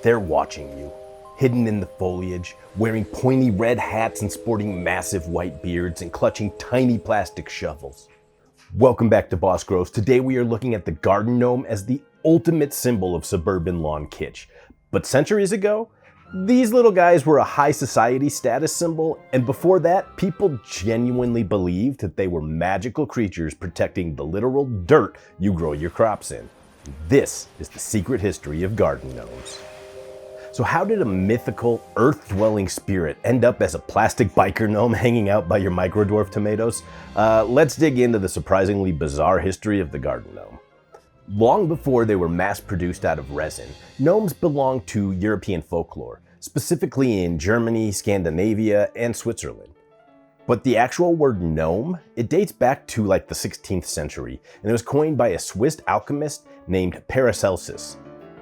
They're watching you, hidden in the foliage, wearing pointy red hats and sporting massive white beards and clutching tiny plastic shovels. Welcome back to Boss Groves. Today we are looking at the garden gnome as the ultimate symbol of suburban lawn kitsch. But centuries ago, these little guys were a high society status symbol, and before that, people genuinely believed that they were magical creatures protecting the literal dirt you grow your crops in. This is the secret history of garden gnomes. So how did a mythical, earth-dwelling spirit end up as a plastic biker gnome hanging out by your microdwarf tomatoes? Let's dig into the surprisingly bizarre history of the garden gnome. Long before they were mass-produced out of resin, gnomes belonged to European folklore, specifically in Germany, Scandinavia, and Switzerland. But the actual word gnome, it dates back to like the 16th century, and it was coined by a Swiss alchemist named Paracelsus.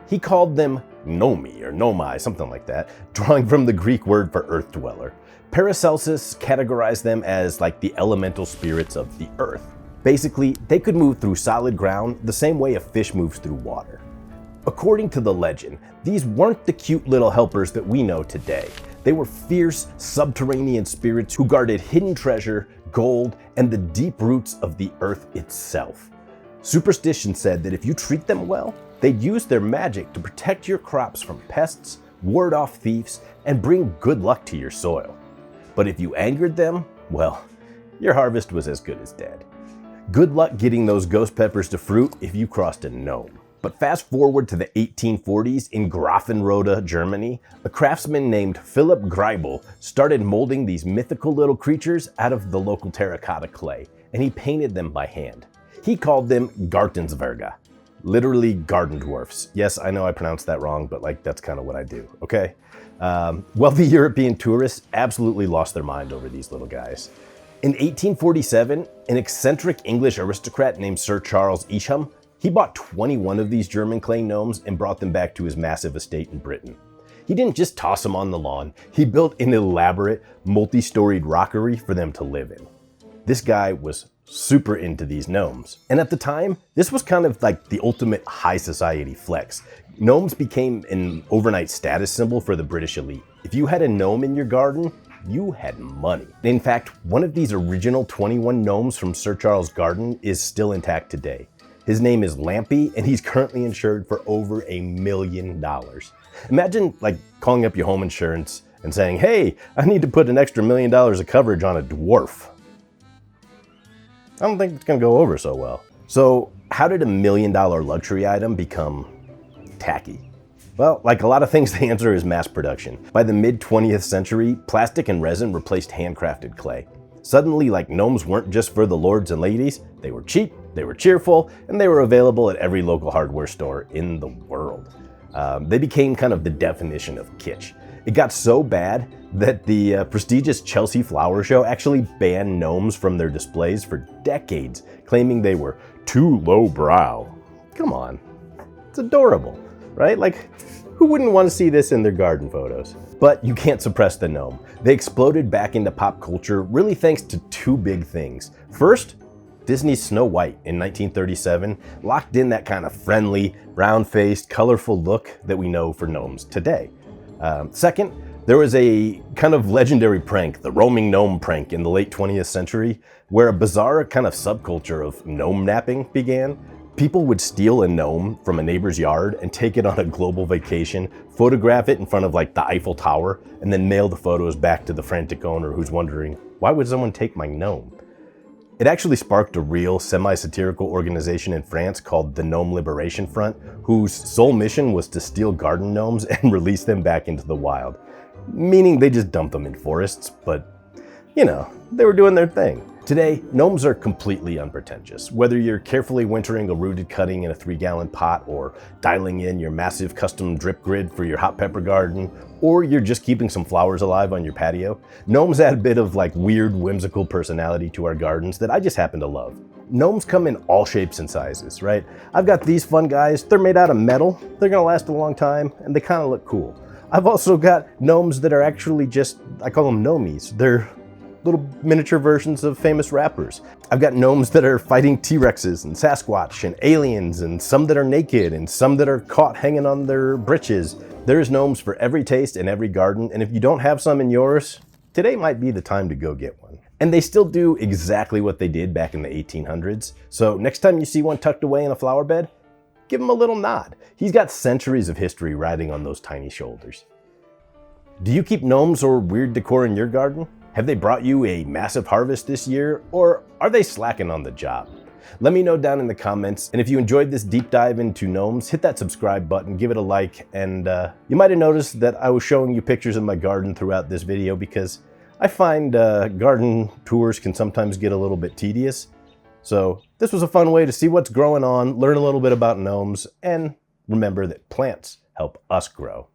He called them gnomi or nomai, something like that, drawing from the Greek word for earth dweller. Paracelsus categorized them as like the elemental spirits of the earth. Basically, they could move through solid ground the same way a fish moves through water. According to the legend, these weren't the cute little helpers that we know today. They were fierce, subterranean spirits who guarded hidden treasure, gold, and the deep roots of the earth itself. Superstition said that if you treat them well, they'd use their magic to protect your crops from pests, ward off thieves, and bring good luck to your soil. But if you angered them, well, your harvest was as good as dead. Good luck getting those ghost peppers to fruit if you crossed a gnome. But fast forward to the 1840s in Grafenrode, Germany, a craftsman named Philipp Greibel started molding these mythical little creatures out of the local terracotta clay, and he painted them by hand. He called them Gartenzwerge, literally garden dwarfs. Yes, I know I pronounced that wrong, but that's kind of what I do, okay? Wealthy European tourists absolutely lost their mind over these little guys. In 1847, an eccentric English aristocrat named Sir Charles Isham, he bought 21 of these German clay gnomes and brought them back to his massive estate in Britain. He didn't just toss them on the lawn, he built an elaborate, multi-storied rockery for them to live in. This guy was super into these gnomes. And at the time, this was kind of like the ultimate high society flex. Gnomes became an overnight status symbol for the British elite. If you had a gnome in your garden, you had money. In fact, one of these original 21 gnomes from Sir Charles' garden is still intact today. His name is Lampy, and he's currently insured for over $1 million. Imagine calling up your home insurance and saying, hey, I need to put an extra $1 million of coverage on a dwarf. I don't think it's gonna go over so well. So how did $1 million luxury item become tacky? Well, like a lot of things, the answer is mass production. By the mid-20th century, plastic and resin replaced handcrafted clay. Suddenly, gnomes weren't just for the lords and ladies, they were cheap, they were cheerful, and they were available at every local hardware store in the world. They became kind of the definition of kitsch. It got so bad that the prestigious Chelsea Flower Show actually banned gnomes from their displays for decades, claiming they were too lowbrow. Come on, it's adorable, right? Who wouldn't want to see this in their garden photos? But you can't suppress the gnome. They exploded back into pop culture really thanks to two big things. First, Disney's Snow White in 1937 locked in that kind of friendly, round-faced, colorful look that we know for gnomes today. Second, there was a kind of legendary prank, the roaming gnome prank in the late 20th century, where a bizarre kind of subculture of gnome napping began. People would steal a gnome from a neighbor's yard and take it on a global vacation, photograph it in front of the Eiffel Tower, and then mail the photos back to the frantic owner who's wondering, why would someone take my gnome? It actually sparked a real semi-satirical organization in France called the Gnome Liberation Front, whose sole mission was to steal garden gnomes and release them back into the wild. Meaning they just dumped them in forests, but they were doing their thing. Today, gnomes are completely unpretentious. Whether you're carefully wintering a rooted cutting in a 3-gallon pot, or dialing in your massive custom drip grid for your hot pepper garden, or you're just keeping some flowers alive on your patio, gnomes add a bit of weird, whimsical personality to our gardens that I just happen to love. Gnomes come in all shapes and sizes, right? I've got these fun guys. They're made out of metal. They're gonna last a long time, and they kind of look cool. I've also got gnomes that are actually just, I call them gnomies. They're little miniature versions of famous rappers. I've got gnomes that are fighting T-Rexes and Sasquatch and aliens, and some that are naked and some that are caught hanging on their britches. There's gnomes for every taste and every garden, and if you don't have some in yours, today might be the time to go get one. And they still do exactly what they did back in the 1800s. So next time you see one tucked away in a flower bed, give him a little nod. He's got centuries of history riding on those tiny shoulders. Do you keep gnomes or weird decor in your garden? Have they brought you a massive harvest this year, or are they slacking on the job? Let me know down in the comments, and if you enjoyed this deep dive into gnomes, hit that subscribe button, give it a like, and you might have noticed that I was showing you pictures of my garden throughout this video because I find garden tours can sometimes get a little bit tedious. So this was a fun way to see what's growing on, learn a little bit about gnomes, and remember that plants help us grow.